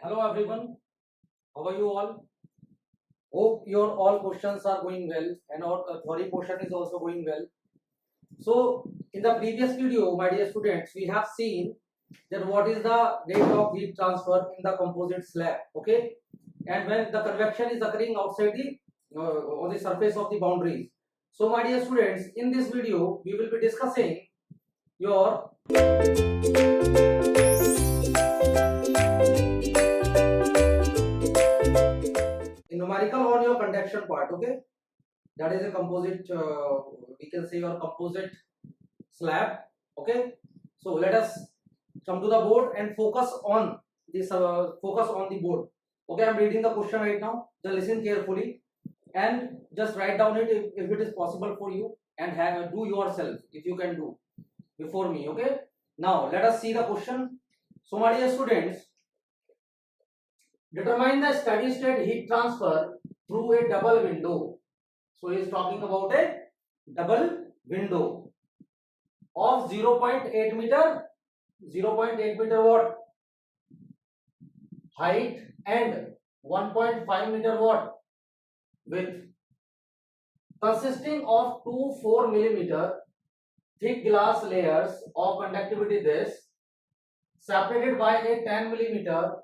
Hello everyone, how are you all? Hope your all questions are going well and our theory portion is also going well. So in the previous video, my dear students, we have seen that what is the rate of heat transfer in the composite slab, okay? And when the convection is occurring outside the on the surface of the boundaries. So my dear students, in this video, we will be discussing your numerical on your conduction part, okay? That is a composite, we can say your composite slab, okay? So let us come to the board and focus on this, focus on the board. Okay, I'm reading the question right now. Just listen carefully and just write down it if it is possible for you, and do yourself if you can do before me. Okay, now let us see the question. So my dear students, determine the steady state heat transfer through a double window. So he is talking about a double window of 0.8 meter, 0.8 meter what height and 1.5 meter what width, consisting of two 4 millimeter thick glass layers of conductivity this, separated by a 10 millimeter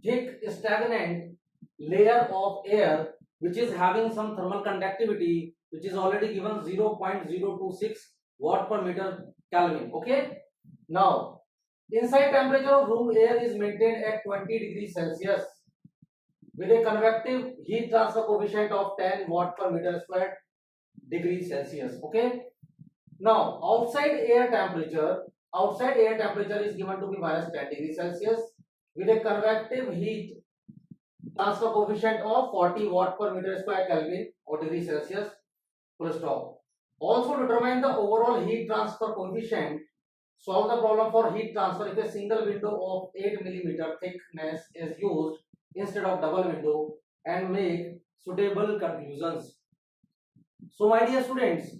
thick stagnant layer of air which is having some thermal conductivity which is already given 0.026 watt per meter Kelvin. Okay, now inside temperature of room air is maintained at 20 degrees Celsius with a convective heat transfer coefficient of 10 watt per meter square degrees Celsius. Okay, now outside air temperature is given to be minus 10 degrees Celsius with a convective heat transfer coefficient of 40 watt per meter square Kelvin or degree Celsius. Full stop. Also determine the overall heat transfer coefficient. Solve the problem for heat transfer if a single window of 8 millimeter thickness is used instead of double window and make suitable conclusions. So my dear students,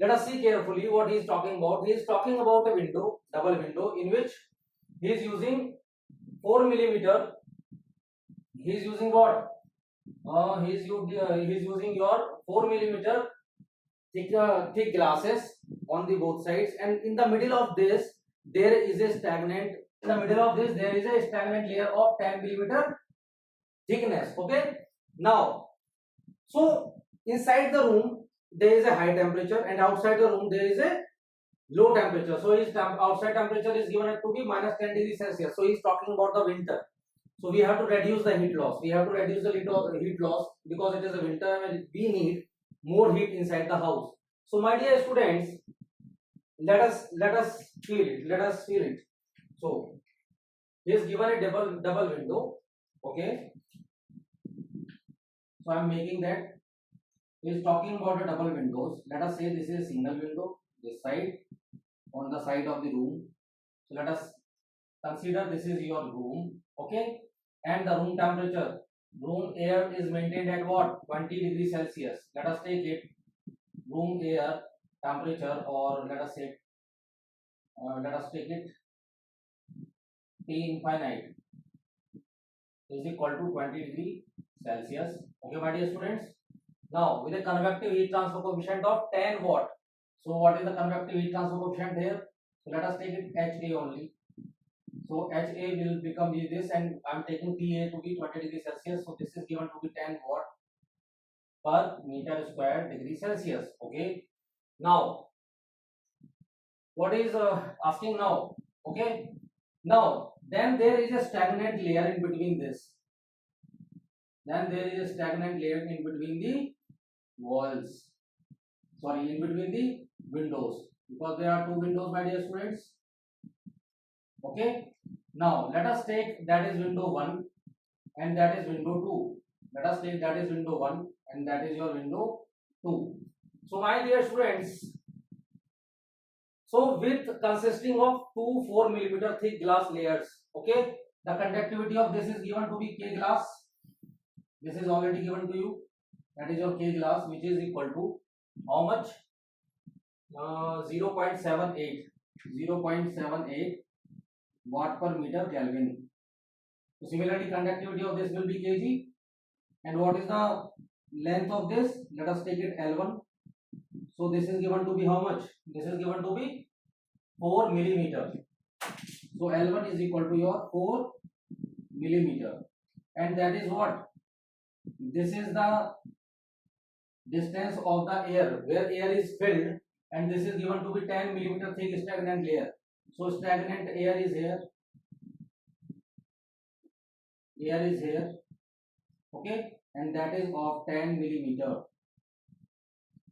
let us see carefully what he is talking about. He is talking about a window, double window, in which he is using 4 millimeter. He is using what? He is using your 4 millimeter thick glasses on the both sides, and in the middle of this there is a stagnant. In the middle of this there is a stagnant layer of 10 millimeter thickness. Okay. Now, so inside the room there is a high temperature and outside the room there is a low temperature. So his outside temperature is given to be minus 10 degrees Celsius. So he is talking about the winter. So we have to reduce the heat loss. We have to reduce the heat loss because it is a winter and we need more heat inside the house. So my dear students, let us feel it. Let us feel it. So he is given a double window. Okay. So I am making that. He is talking about the double windows. Let us say this is a single window. This side on the side of the room. So let us consider this is your room. Okay. And the room temperature, room air is maintained at what? 20 degrees Celsius. Let us take it room air temperature, or let us take it T infinite is equal to 20 degree Celsius. Okay, my dear students. Now with a convective heat transfer coefficient of 10 watt. So what is the convective heat transfer coefficient here? So let us take it HA only. So HA will become this, and I am taking TA to be 20 degrees Celsius. So this is given to be 10 watt per meter square degree Celsius. Okay. Now, what is asking now? Okay. Now, then there is a stagnant layer in between this. Then there is a stagnant layer in between the walls. Sorry, in between the windows, because there are two windows, my dear students. Okay. Now let us take that is window 1 and that is window 2. Let us take that is window 1 and that is your window 2. So my dear students, so width consisting of two 4 millimeter thick glass layers. Okay, the conductivity of this is given to be K glass. This is already given to you. That is your K glass, which is equal to how much? 0.78 watt per meter Kelvin. So similarly, conductivity of this will be kg. And what is the length of this? Let us take it L1. So this is given to be how much? This is given to be 4 millimeter. So L1 is equal to your 4 millimeter, and that is what? This is the distance of the air where air is filled, and this is given to be 10 millimeter thick stagnant layer. So stagnant air is here, okay, and that is of 10 millimeter.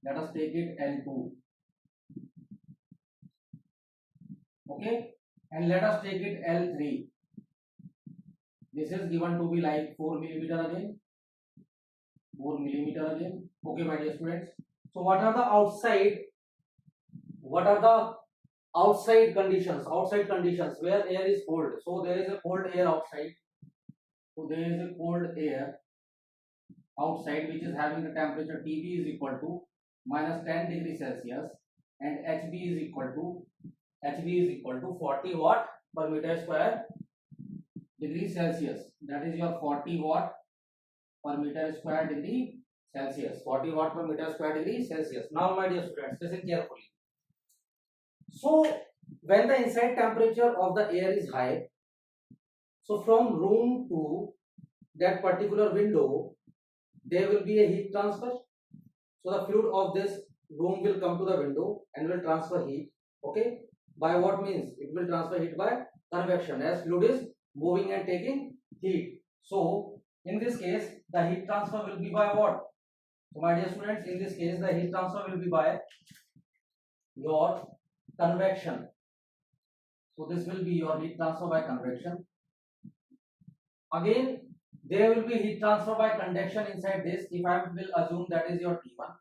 Let us take it L2, okay, and let us take it L3. This is given to be like 4 millimeter again, 4 millimeter again. Okay, my dear students. So what are the outside conditions? Outside conditions where air is cold. So there is a cold air outside. So there is a cold air outside which is having the temperature Tb is equal to minus 10 degrees Celsius, and Hb is equal to 40 watt per meter square degree Celsius. That is your 40 watt per meter square degree Celsius. 40 watt per meter square degree Celsius. Now, my dear students, listen carefully. So, when the inside temperature of the air is high, so from room to that particular window, there will be a heat transfer. So, the fluid of this room will come to the window and will transfer heat. Okay, by what means? It will transfer heat by convection, as fluid is moving and taking heat. So, in this case, the heat transfer will be by what? So, my dear students, in this case, the heat transfer will be by your convection. So, this will be your heat transfer by convection. Again, there will be heat transfer by conduction inside this. If I will assume that is your T1,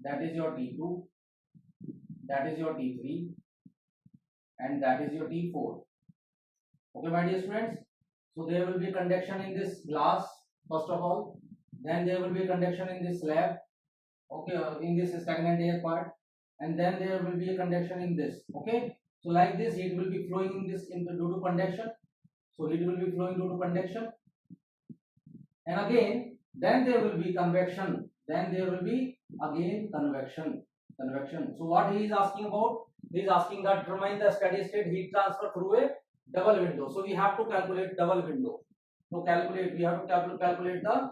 that is your T2, that is your T3, and that is your T4. Okay, my dear students. So there will be conduction in this glass first of all. Then there will be conduction in this slab. Okay, in this stagnant air part, and then there will be a conduction in this. Okay, so like this, heat will be flowing in this due to conduction. So heat will be flowing due to conduction, and again, then there will be convection. Then there will be again convection. So what he is asking about? He is asking that determine the steady state heat transfer through a double window. So we have to calculate double window. So we have to calculate the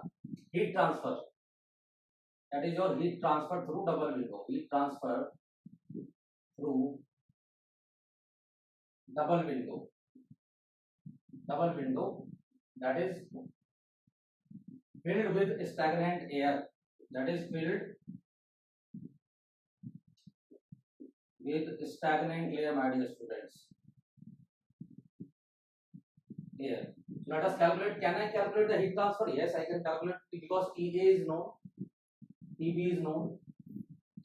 heat transfer. That is your heat transfer through double window. Heat transfer through double window. That is filled with stagnant air. That is filled with stagnant air, my dear students. Here. So let us calculate. Can I calculate the heat transfer? Yes, I can calculate because TA is known, TB is known.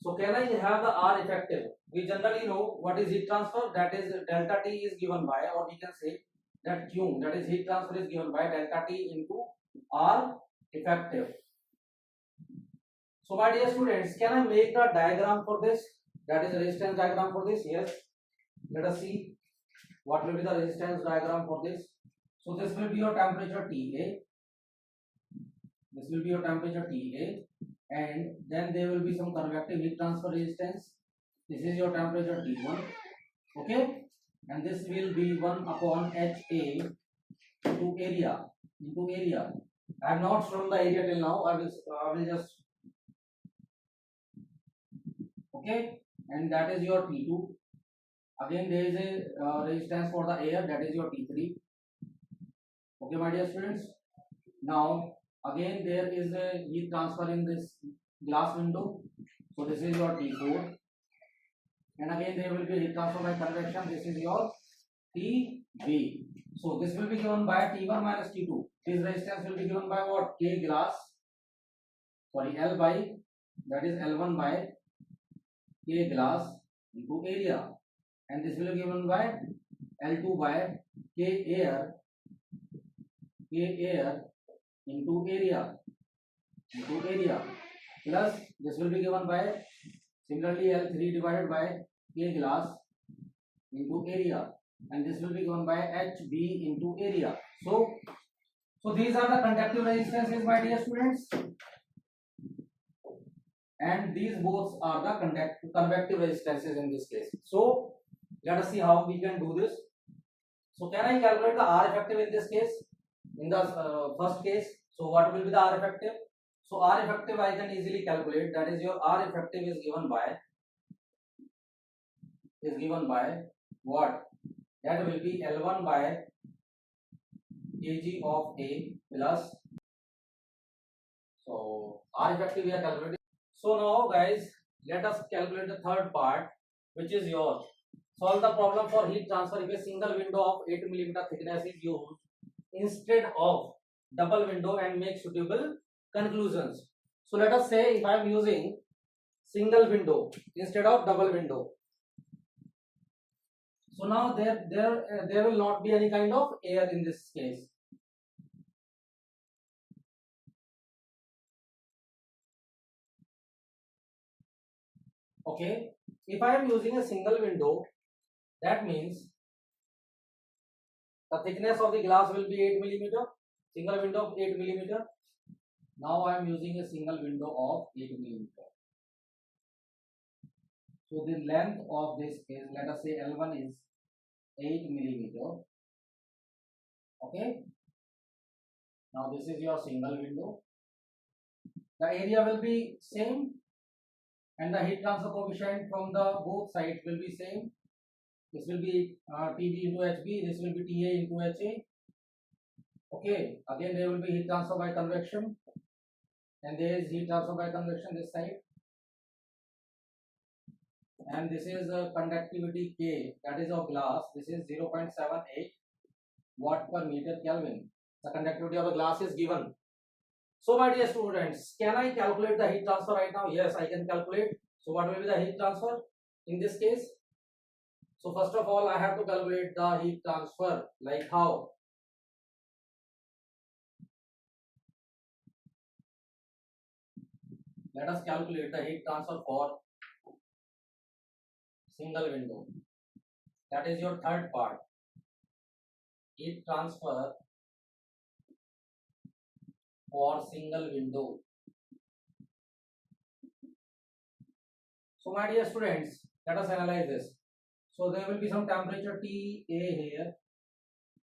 So can I have the R effective? We generally know what is heat transfer. That is delta T is given by, or we can say that Q, that is heat transfer, is given by delta T into R effective. So my dear students, can I make the diagram for this? That is resistance diagram for this. Yes. Let us see what will be the resistance diagram for this. So this will be your temperature TA. This will be your temperature TA, and then there will be some convective heat transfer resistance. This is your temperature T1. Okay, and this will be 1 upon HA into area. I have not shown the area till now. I will just. Okay, and that is your T2. Again, there is a resistance for the air. That is your T3. Okay, my dear students. Now, again, there is a heat transfer in this glass window. So this is your T4. And again, there will be heat transfer by convection. This is your TB. So this will be given by T1 minus T2. This resistance will be given by what? K glass. Sorry, L by, that is L1 by K glass into area. And this will be given by L2 by K air into area, plus this will be given by similarly L3 divided by K glass into area, and this will be given by HB into area. So So these are the conductive resistances, my dear students, and these both are the convective resistances in this case. So let us see how we can do this. So can I calculate the R effective in this case? In the first case, so what will be the R effective? So R effective I can easily calculate. That is, your R effective is given by what? That will be L1 by kg of A plus. So R effective we are calculating. So now guys, let us calculate the third part, which is yours. Solve the problem for heat transfer if a single window of 8 mm thickness is used instead of double window and make suitable conclusions. So let us say if I am using single window instead of double window. So now there will not be any kind of air in this case. Okay, if I am using a single window, that means the thickness of the glass will be 8 mm. Single window of 8 mm. Now I am using a single window of 8 mm. So the length of this is, let us say L1 is 8 mm. Okay. Now this is your single window. The area will be same, and the heat transfer coefficient from the both sides will be same. This will be TB into HB. This will be TA into HA. Okay. Again, there will be heat transfer by convection, and there is heat transfer by convection this side. And this is conductivity K, that is of glass. This is 0.78 watt per meter Kelvin. The conductivity of the glass is given. So my dear students, can I calculate the heat transfer right now? Yes, I can calculate. So what will be the heat transfer in this case? So first of all, I have to calculate the heat transfer. Like how? Let us calculate the heat transfer for single window. That is your third part. Heat transfer for single window. So my dear students, let us analyze this. So there will be some temperature TA here,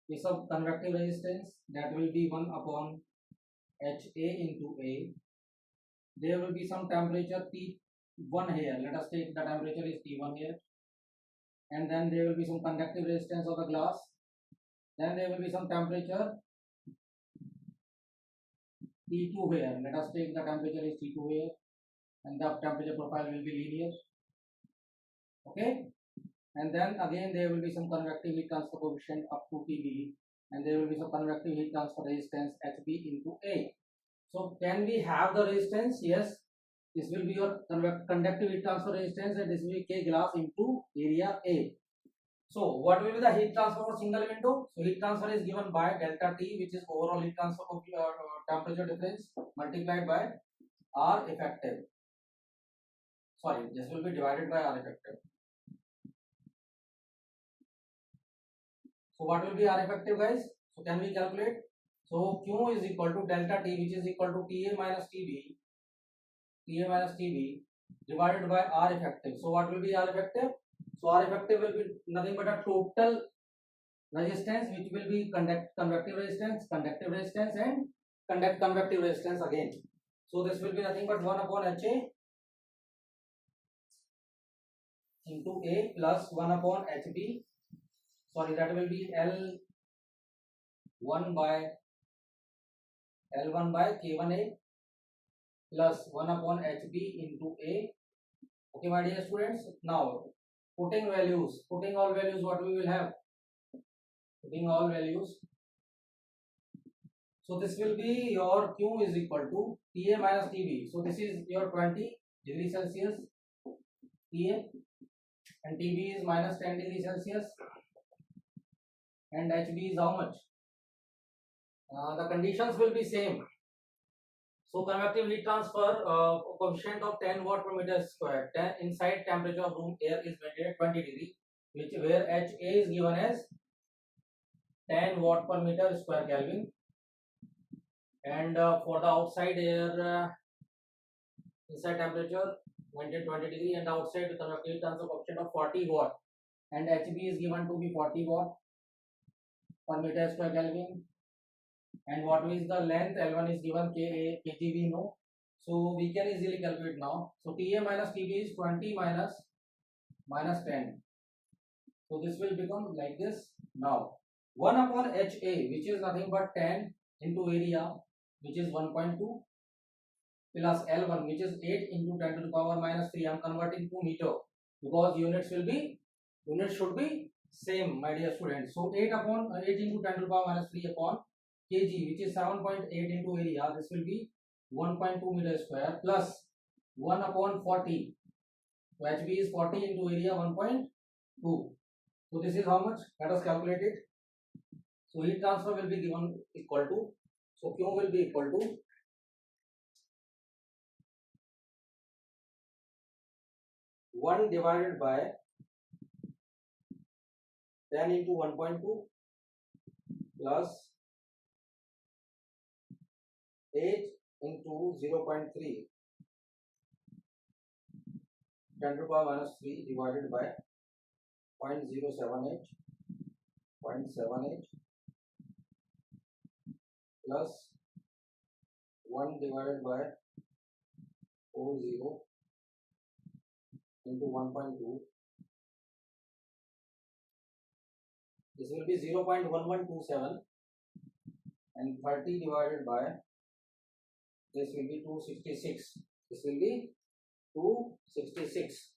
is of convective resistance, that will be 1 upon HA into A. There will be some temperature T1 here. Let us take the temperature is T1 here. And then there will be some conductive resistance of the glass. Then there will be some temperature T2 here. Let us take the temperature is T2 here. And the temperature profile will be linear. Okay. And then again there will be some convective heat transfer coefficient up to TB. And there will be some convective heat transfer resistance HB into A. So can we have the resistance? Yes. This will be your conductive heat transfer resistance, and this will be K glass into area A. So what will be the heat transfer for single window? So heat transfer is given by delta T, which is overall heat transfer temperature difference, multiplied by R effective. Sorry, this will be divided by R effective. So what will be R effective, guys? So can we calculate? So Q is equal to delta T, which is equal to TA minus TB divided by R effective. So what will be R effective? So R effective will be nothing but a total resistance, which will be convective resistance, conductive resistance, and convective resistance again. So this will be nothing but 1 upon HA into A plus 1 upon HB. Sorry, that will be L1 by K1A plus 1 upon HB into A. Okay, my dear students. Now, putting all values, what we will have? Putting all values. So this will be your Q is equal to TA minus TB. So this is your 20 degrees Celsius TA, and TB is minus 10 degrees Celsius, and HB is how much? The conditions will be same. So convective heat transfer coefficient of 10 watt per meter square. Inside temperature of room air is maintained at 20 degree, where HA is given as 10 watt per meter square Kelvin. and for the outside air, inside temperature 1920 degree and outside the convective transfer coefficient of 40 watt, and HB is given to be 40 watt per meter square Kelvin. And what is the length? L1 is given, kg we know, so we can easily calculate now. So Ta minus Tb is 20 minus 10. So this will become like this. Now 1 upon HA, which is nothing but 10 into area, which is 1.2, plus L1, which is 8 into 10 to the power minus 3. I am converting to meter because units should be same, my dear students. So 8 into 10 to the power minus 3 upon kg, which is 7.8 into area. This will be 1.2 meter square plus 1 upon 40. So HB is 40 into area 1.2. So this is how much? Let us calculate it. So heat transfer will be given equal to, so Q will be equal to 1 divided by 10 into 1.2 plus 8 into 0.3 10 to the power minus 3 divided by 0.078 plus 1 divided by 40 into 1.2. This will be 0.1127 and 30 divided by this will be 266. This will be 266.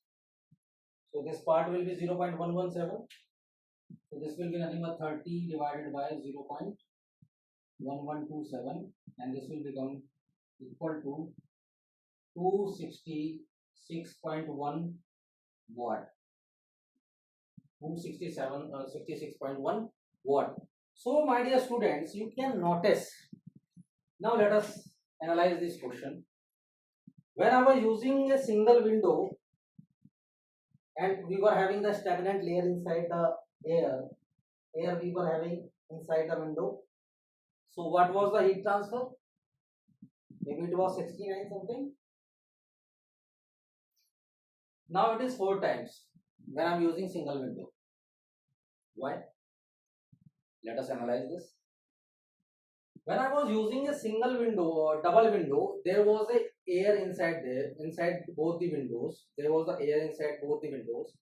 So this part will be 0.117. So this will be nothing but 30 divided by 0.1127 and this will become equal to 266.1 watt. 66.1 watt. So my dear students, you can notice. Now let us analyze this question. When I was using a single window and we were having the stagnant layer inside the air we were having inside the window. So what was the heat transfer? Maybe it was 69 something. Now it is 4 times when I am using single window. Why? Let us analyze this. When I was using a single window or double window, there was a air inside there, inside both the windows. There was the air inside both the windows,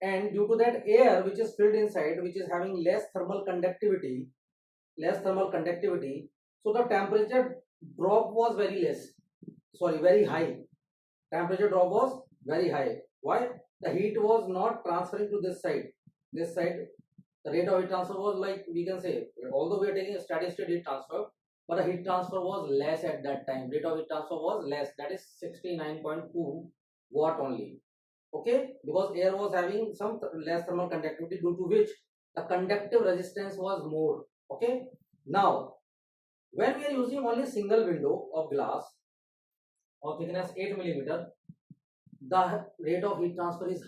and due to that air which is filled inside, which is having less thermal conductivity, so the temperature drop was very high. Temperature drop was very high. Why? The heat was not transferring to this side. The rate of heat transfer was, like we can say, although we are taking a steady state heat transfer, but the heat transfer was less at that time. Rate of heat transfer was less, that is 69.2 watt only. Okay, because air was having some less thermal conductivity, due to which the conductive resistance was more. Okay, now when we are using only single window of glass of thickness 8 millimeter, the rate of heat transfer is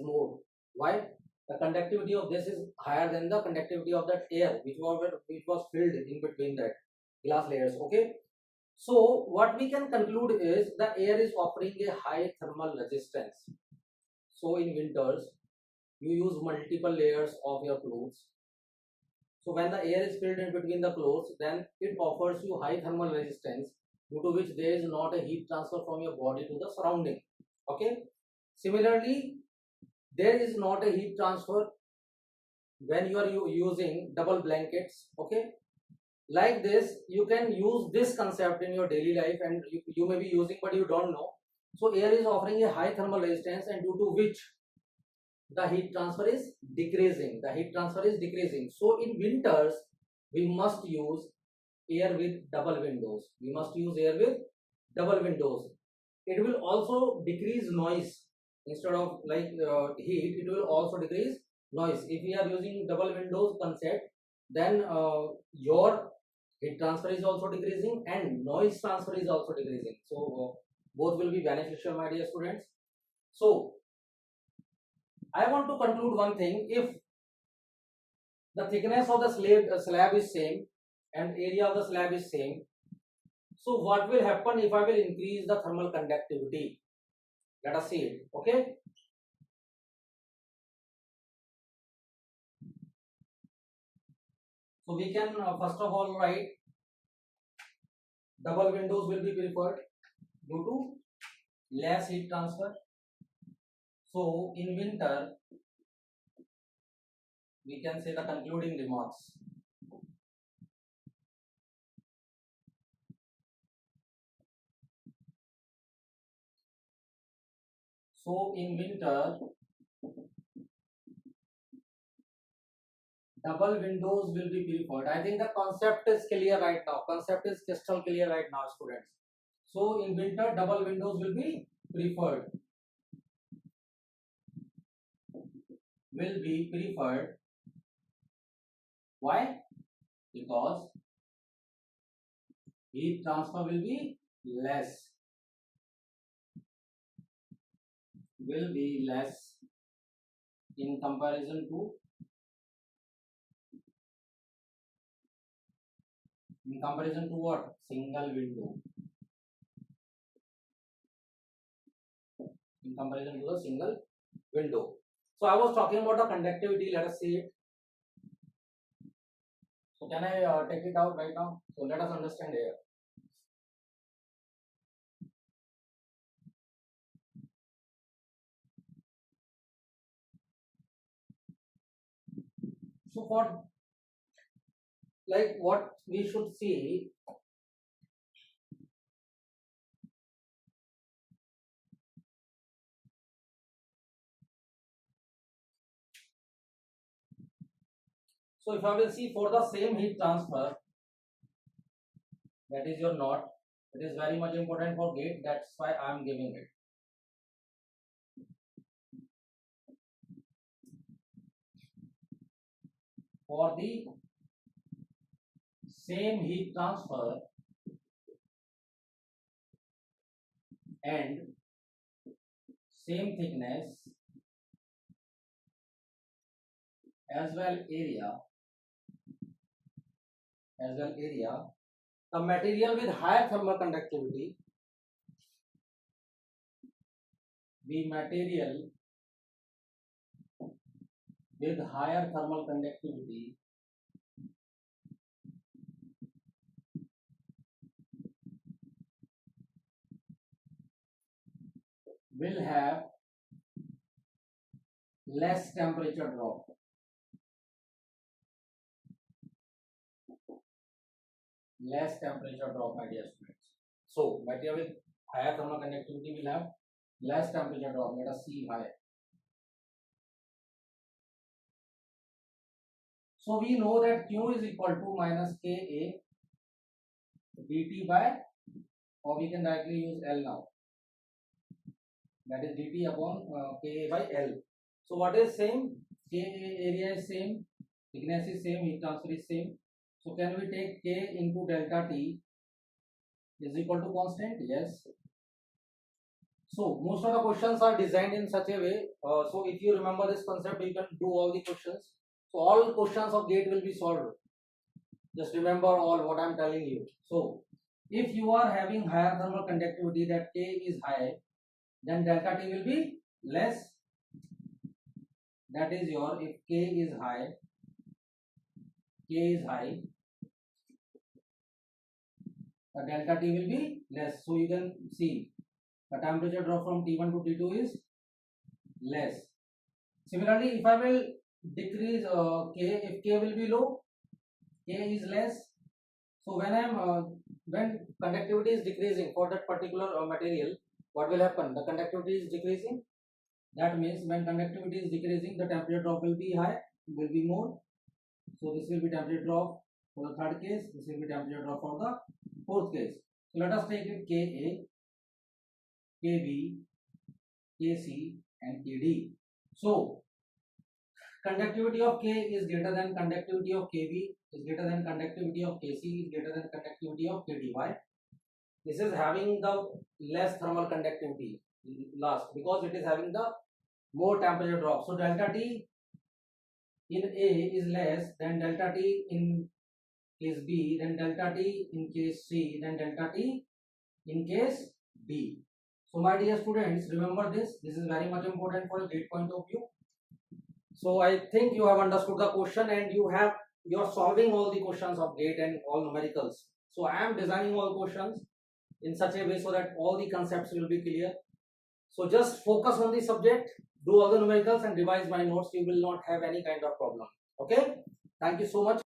more. Why? The conductivity of this is higher than the conductivity of that air which was filled in between that glass layers. Okay, so what we can conclude is the air is offering a high thermal resistance. So in winters you use multiple layers of your clothes. So when the air is filled in between the clothes, then it offers you high thermal resistance, due to which there is not a heat transfer from your body to the surrounding. Okay, similarly there is not a heat transfer when you are using double blankets. Okay, like this you can use this concept in your daily life, and you may be using but you don't know. So air is offering a high thermal resistance, and due to which the heat transfer is decreasing. So in winters we must use air with double windows. It will also decrease noise. Instead of heat, it will also decrease noise. If we are using double windows concept, then your heat transfer is also decreasing and noise transfer is also decreasing. So both will be beneficial, my dear students. So I want to conclude one thing. If the thickness of the slab is same and area of the slab is same, So what will happen if I will increase the thermal conductivity? Let us see it. Okay. So we can first of all write double windows will be preferred due to less heat transfer. So in winter, we can say the concluding remarks. So in winter, double windows will be preferred. I think the concept is clear right now. Concept is crystal clear right now, students. So in winter, double windows will be preferred. Will be preferred. Why? Because heat transfer will be less. Will be less in comparison to what? Single window. In comparison to the single window. So I was talking about the conductivity. Let us see it. So can I take it out right now? So let us understand here. So for like what we should see. So if I will see for the same heat transfer, that is your knot. It is very much important for gate. That's why I am giving it. For the same heat transfer and same thickness as well area, the material with higher thermal conductivity, the material with higher thermal conductivity will have less temperature drop. Less temperature drop, my dear students. So material with higher thermal conductivity will have less temperature drop. Let us see why. So we know that Q is equal to minus Ka dt by, or we can directly use L now. That is dt upon Ka by L. So what is same? Ka area is same, thickness is same, heat transfer is same. So can we take K into delta T is equal to constant? Yes. So most of the questions are designed in such a way. So if you remember this concept, you can do all the questions. So all questions of gate will be solved. Just remember all what I am telling you. So if you are having higher thermal conductivity, that K is high, then delta T will be less. That is your, if K is high, the delta T will be less. So you can see the temperature drop from T1 to T2 is less. Similarly, if I will decrease K, if K will be low, K is less. So when conductivity is decreasing for that particular material, what will happen? The conductivity is decreasing. That means when conductivity is decreasing, the temperature drop will be high, will be more. So this will be temperature drop for the third case. This will be temperature drop for the fourth case. So let us take it Ka, Kb, Kc, and Kd. So conductivity of K is greater than conductivity of Kb, is greater than conductivity of Kc, is greater than conductivity of Kd. Why? This is having the less thermal conductivity last, because it is having the more temperature drop. So delta T in A is less than delta T in is B, then delta T in case C, then delta T in case D. So my dear students, remember this. This is very much important for a GATE point of view. So I think you have understood the question and you are solving all the questions of GATE and all numericals. So I am designing all questions in such a way so that all the concepts will be clear. So just focus on the subject, do all the numericals and revise my notes. You will not have any kind of problem. Okay. Thank you so much.